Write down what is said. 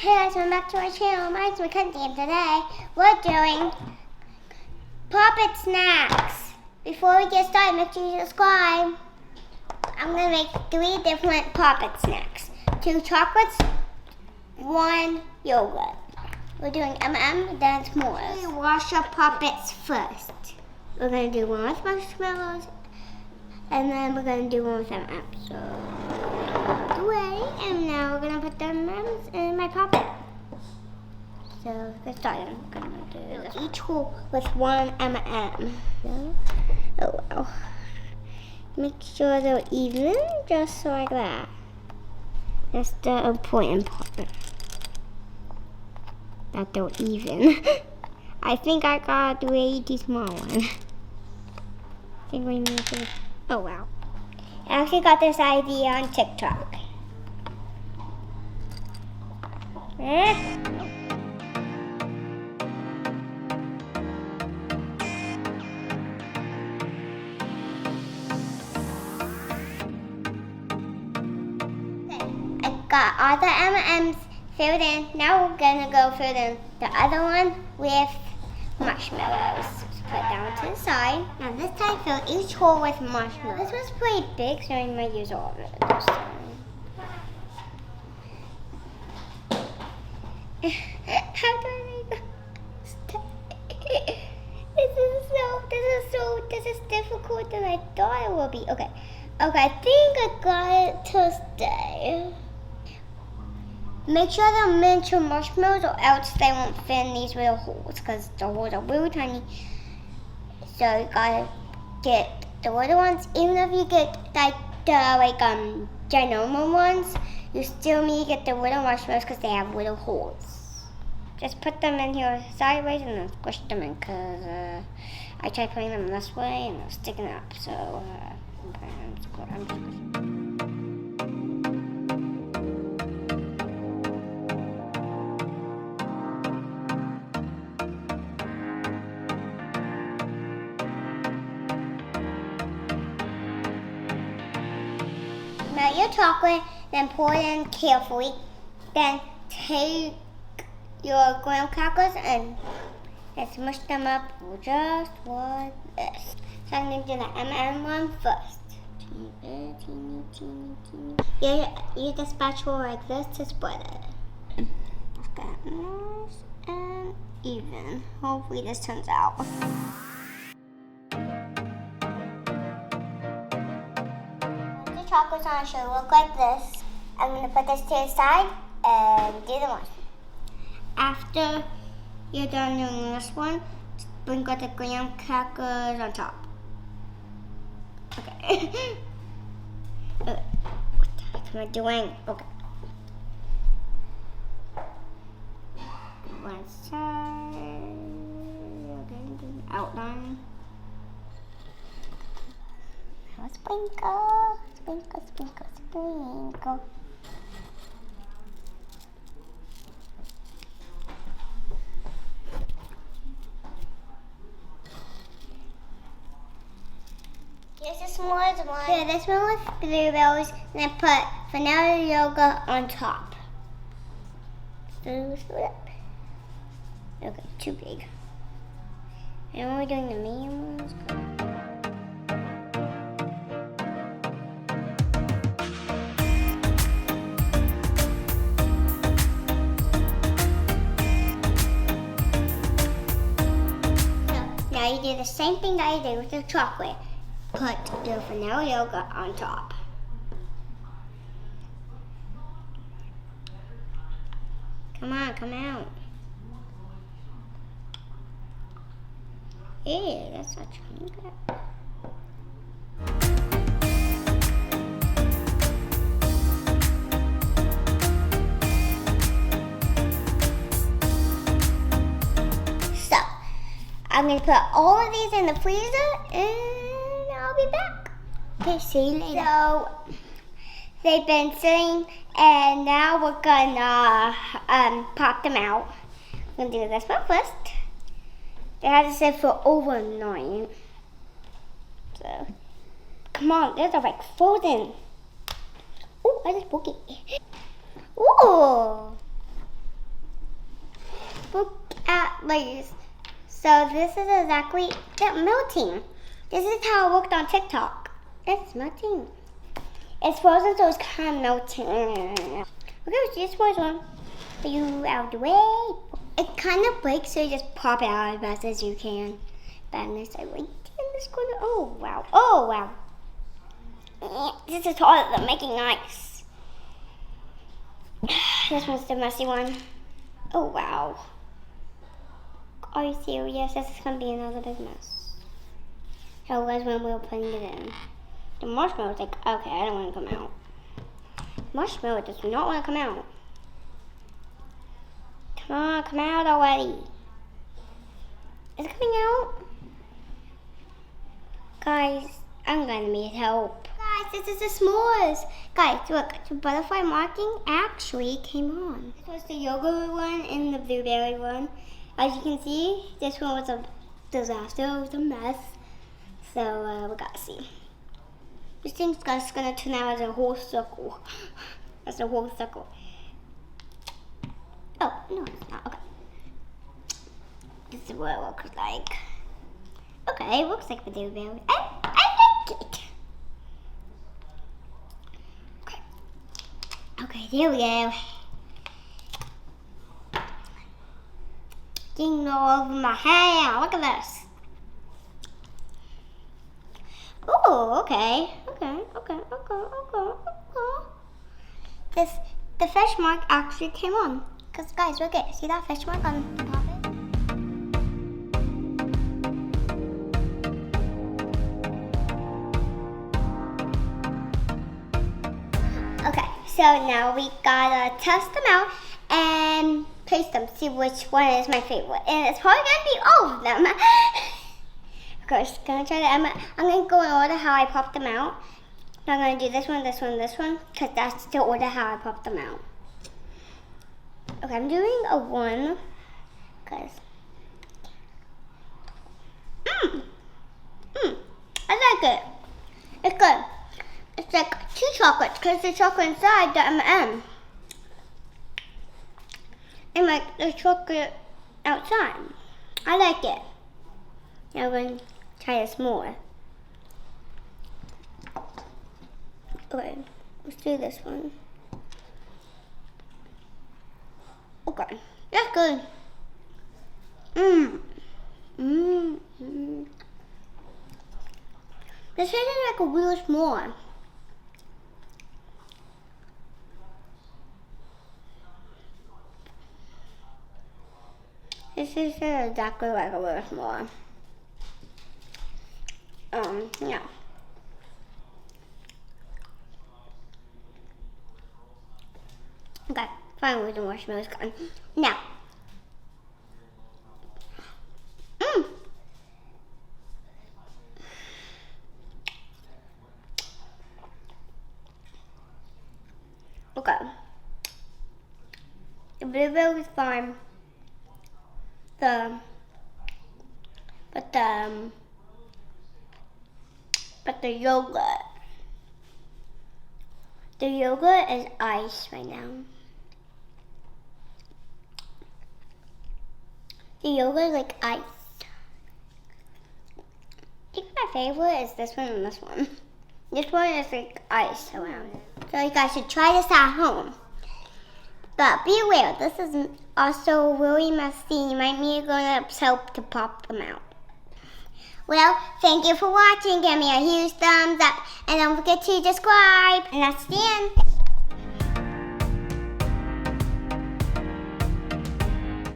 Hey guys, welcome back to our channel. My name's Kenzie, and today we're doing puppet snacks. Before we get started, make sure you subscribe. I'm gonna make 3 different puppet snacks: 2 chocolates, 1 yogurt. We're doing M&M, then s'mores. We wash our puppets first. We're gonna do one with marshmallows, and then we're gonna do one with M&M. So away, and now we're gonna put the M&Ms in my puppet. So let's start. I'm gonna do each hole with 1 M&M. So, oh wow! Make sure they're even, just like that. That's the important part. That they're even. I think I got a way too small one. I think we need to. Oh wow! I actually got this idea on TikTok. I got all the M&Ms filled in. Now we're gonna go fill in the other one with marshmallows. So put it down to the side. Now this time fill each hole with marshmallows. This was pretty big, so I might use all of it this time. How do I make this is difficult than I thought it would be. Okay, I think I got it to stay. Make sure they're miniature marshmallows or else they won't fit in these little holes because the holes are really tiny. So you gotta get the little ones. Even if you get like the ginormous ones, you still need to get the little marshmallows because they have little holes. Just put them in here sideways and then squish them in because I tried putting them this way and they're sticking up. So I'm squishing. Melt your chocolate, then pour it in carefully. Then take your graham crackers and smush them up just like this. So I'm going to do the M&M one first. Use the spatula like this to spread it. Get nice and even. Hopefully this turns out. The chocolates on should look like this. I'm going to put this to the side and do the one. After you're done doing this one, sprinkle the graham crackers on top. Okay. What the heck am I doing? Okay. One side. Okay, do the outline. Now sprinkle, sprinkle, sprinkle, sprinkle. Here's the s'mores one. Yeah, this one with blueberries, and then put vanilla yogurt on top. Okay, too big. And when we're doing the medium ones, so now you do the same thing that you did with the chocolate. Put the vanilla yogurt on top. Come on, come out. Ew, that's not chocolate. So, I'm going to put all of these in the freezer and I'll be back. Okay, see you later. So they've been sitting, and now we're gonna pop them out. I'm gonna do this one first. They had to sit for overnight. So come on, they're like frozen. Oh, I just broke it. Ooh. layers. So this is exactly that melting. This is how it worked on TikTok. It's melting. It's frozen, so it's kind of melting. Okay, let's just one. Put you out the way. It kind of breaks, so you just pop it out as fast as you can. Badness, I like in this corner. Oh wow! Oh wow! This is harder than making ice. This one's the messy one. Oh wow! Are you serious? This is gonna be another big mess. How it was when we were putting it in. The marshmallow's like, okay, I don't want to come out. Marshmallow does not want to come out. Come on, come out already. Is it coming out? Guys, I'm gonna need help. Guys, this is the s'mores. Guys, look, the butterfly marking actually came on. This was the yogurt one and the blueberry one. As you can see, this one was a disaster. It was a mess. So, we gotta see. This thing's just gonna turn out as a whole circle. That's a whole circle. Oh, no, it's not. Okay. This is what it looks like. Okay, it looks like the blueberry. I like it. Okay. Okay, there we go. Getting all over my hair. Look at this. Oh, okay. The fish mark actually came on. Cause guys, look at, see that fish mark on the top of it? Okay, so now we gotta test them out and taste them, see which one is my favorite. And it's probably gonna be all of them. Of course, gonna try that. I'm gonna go in order how I pop them out. I'm gonna do this one, because that's the order how I pop them out. Okay, I'm doing a 1, because I like it. It's good. It's like 2 chocolates, because the chocolate inside the M&M. And like the chocolate outside. I like it. Now we're going to try this more. Okay, let's do this one. Okay, that's good. This tastes like a real s'more. This is exactly like a real s'more. Yeah. Okay, finally the marshmallow's gone. Now. Okay. The blueberry was fine. But the yogurt is ice right now. The yogurt is like ice. I think my favorite is this one and this one. This one is like ice around it. So you guys should try this at home. But be aware, this is also really messy. You might need help to pop them out. Well, thank you for watching. Give me a huge thumbs up. And don't forget to subscribe. And that's the end.